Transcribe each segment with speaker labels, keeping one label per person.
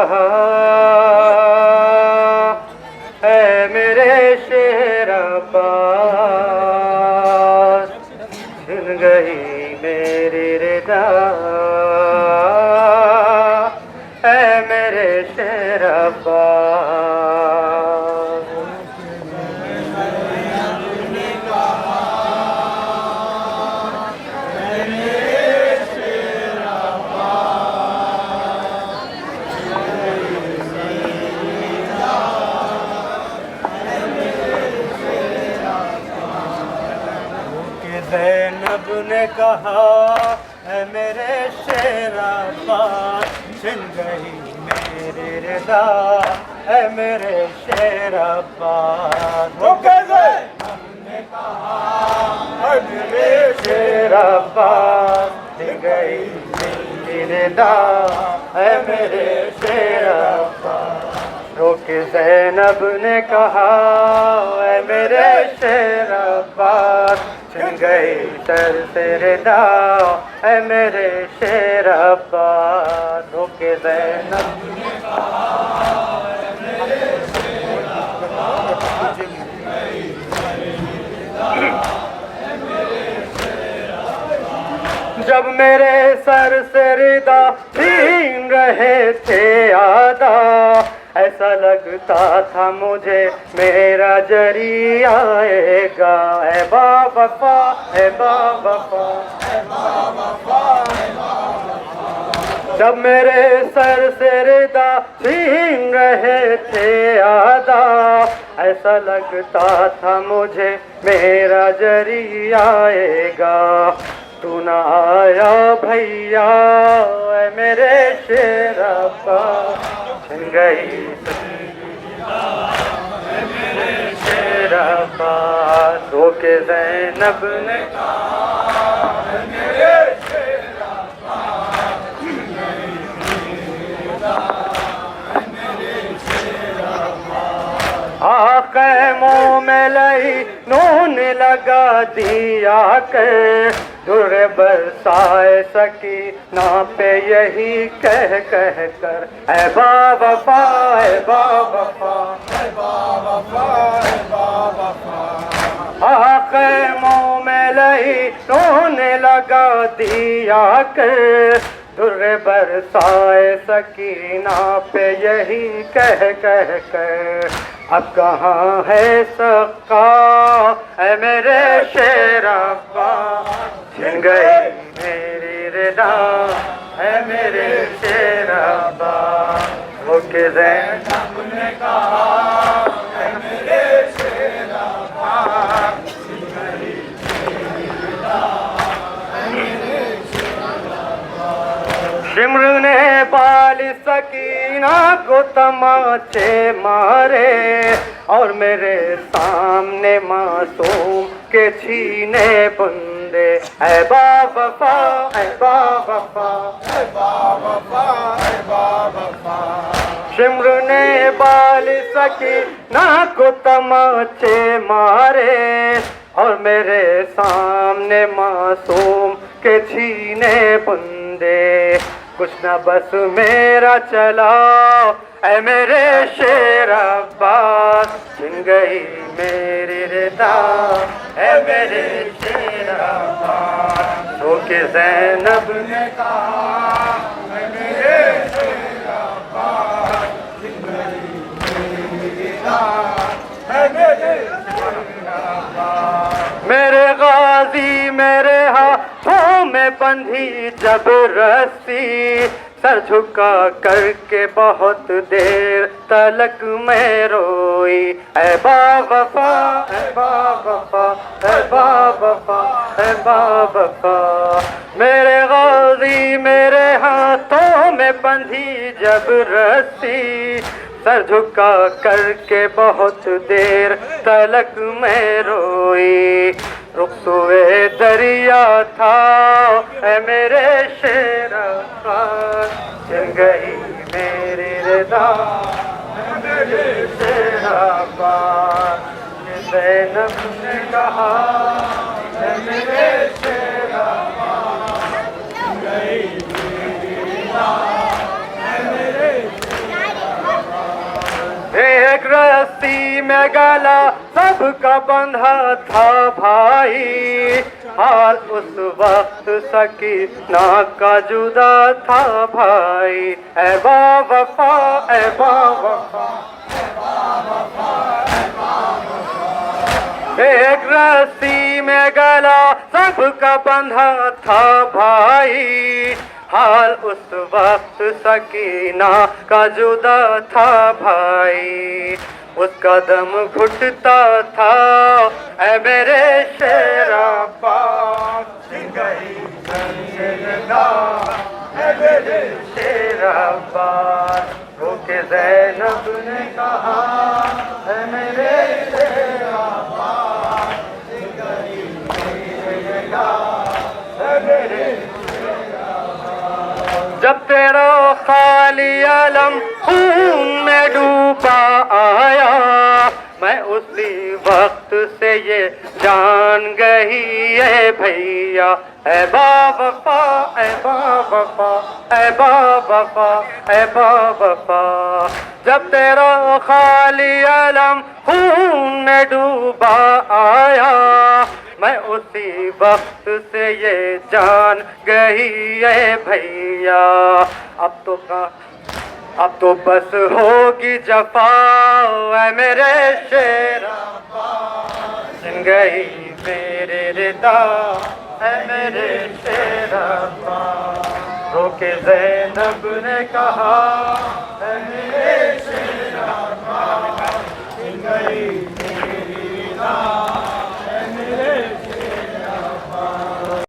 Speaker 1: कहा है मेरे शेर अब्बास, छिन गई मेरी रिदा है मेरे शेर अब्बास। ज़ैनब ने कहा है मेरे शेर अब्बास, छिन गई मेरी रिदा है मेरे शेर अब्बास। ज़ैनब ने कहा है मेरे शेर अब्बास, छिन गई मेरी रिदा है मेरे शेर अब्बास। रोके ज़ैनब ने कहा है मेरे शेर अब्बास, छिन गई सर से रिदा है मेरे शेर अब्बास। रोके ज़ैनब ने कहा है मेरे शेर अब्बास, छिन गई सर से रिदा है मेरे शेर अब्बास। जब मेरे सर से रिदा छीन रहे थे आदा, ऐसा लगता था मुझे मेरा जरी आएगा। है बावफा है बावफा है बावफा है बावफा। जब मेरे सर से रिदा छीन रहे थे आदा, ऐसा लगता था मुझे मेरा जरी आएगा। तू न आया भैया है मेरे शेर अब्बास, छिन गई मेरे शेर अब्बास। रोके ज़ैनब ने कहा है मेरे शेर अब्बास, छिन गई मेरे शेर अब्बास। ख़ैमों में लई नून लगा दिया कर, दुर बरसाए सकी ना पे यही कह कह कर। है बावफा है बावफा है बावफा है बावफा। ख़ैमों में लई नून लगा दिया कर, दुर बरसाए सकीना पे यही कह कह कर। अब कहाँ है सक्का है मेरे शेर अब्बास, छिन गई मेरी रिदा है मेरे शेर अब्बास। रोके ज़ैनब ने कहा है मेरे शेर अब्बास, छिन गई मेरी रिदा है मेरे शेर अब्बास। शिम्र ने बाल सकीना को तमाचे मारे, और मेरे सामने मासूम के छीने बंदे। है बावफा है बावफा है बावफा है बावफा। शिम्र ने बाल सकीना को तमाचे मारे, और मेरे सामने मासूम के छीने बंदे। कुछ न बस मेरा चला ऐ मेरे शेर अब्बास, छिन गई मेरी रिदा ऐ मेरे शेर अब्बास। रोके ज़ैनब ने कहा ऐ मेरे शेर अब्बास, छिन गई मेरी रिदा ऐ मेरे शेर अब्बास। मेरे गाजी मेरे हाथों में बंधी जब रस्सी, सर झुका करके बहुत देर तलक मैं रोई। ऐ बावफा ऐ बावफा ऐ बावफा ऐ बावफा। मेरे गाजी मेरे हाथों में बंधी जब रस्सी, सर झुका करके बहुत देर तलक मैं रोई। रुखसुए दरिया था ऐ मेरे शेर अब्बास, छिन गई मेरी रिदा ऐ मेरे शेर अब्बास। ज़ैनब ने कहा ऐ मेरे शेर अब्बास, छिन गई मेरी रिदा ऐ मेरे शेर में गला सबका बंधा था भाई, हाल उस वक्त सकीना का जुदा था भाई। ऐ बावफा ऐ बावफा, एक रस्सी में गला सबका बंधा था भाई, हाल उस वक्त सकीना का जुदा था भाई। उसका दम घुटता था ऐ मेरे शेरा पाक, गई जिंदा ऐ मेरे शेरा पाक। रोके ज़ैनब ने कहा ऐ मेरे शेरा पाक, गई जिंदा ऐ मेरे। जब तेरा खाली अलम खून में डूबा आया, मैं उसी वक्त से ये जान गई है भैया। ऐ बावफा ऐ बावफा ऐ बावफा ऐ बावफा, जब तेरा खाली अलम खून में डूबा आया, मैं उसी वक्त से ये जान गई है भैया। अब तो बस होगी जफा ऐ मेरे शेरा पाक, सुन गई मेरे रिदा ऐ मेरे शेरा पाक। रोके ज़ैनब ने कहा ऐ मेरे शेरा पाक, सुन गई मेरी रिदा ऐ मेरे शेरा पाक।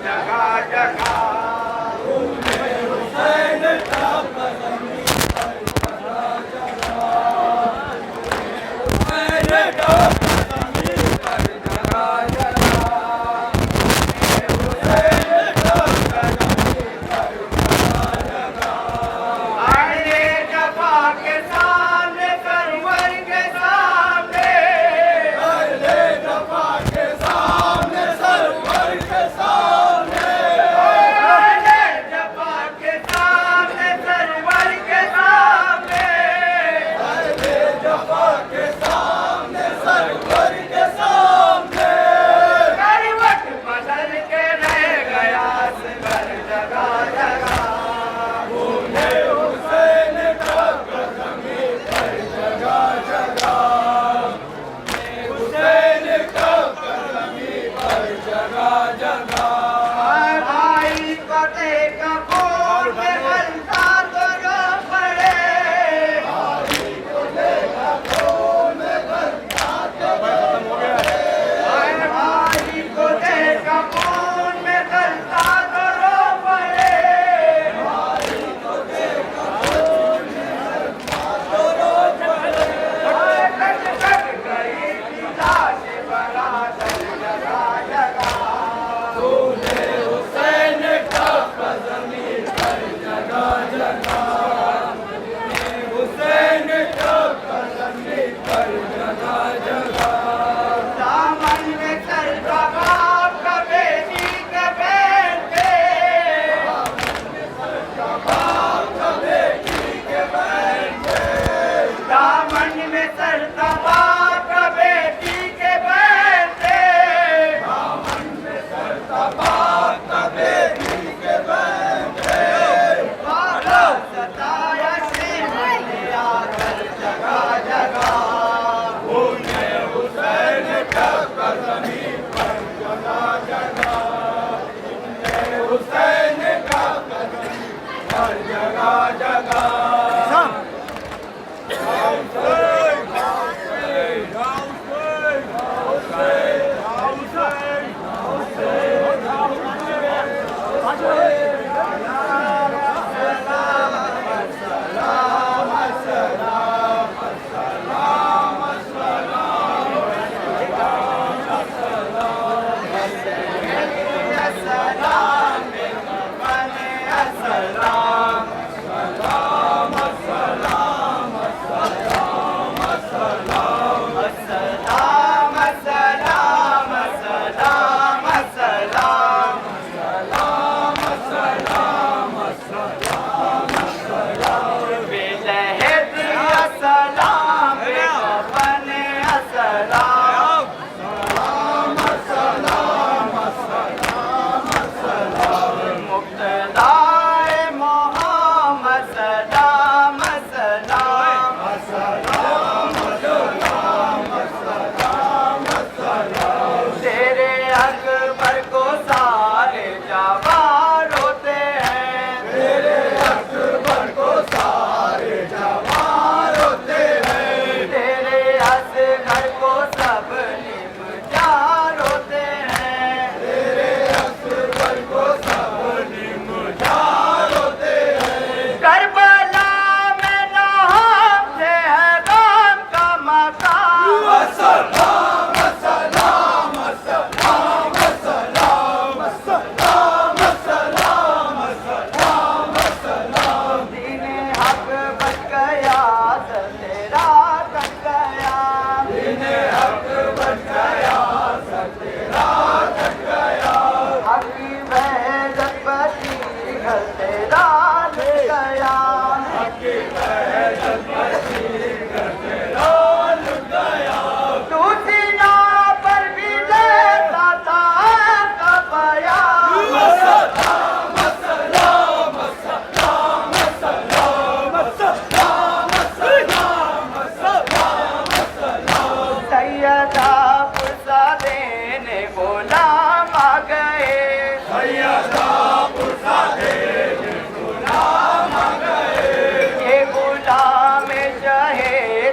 Speaker 1: जगह जगह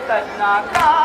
Speaker 2: सजना का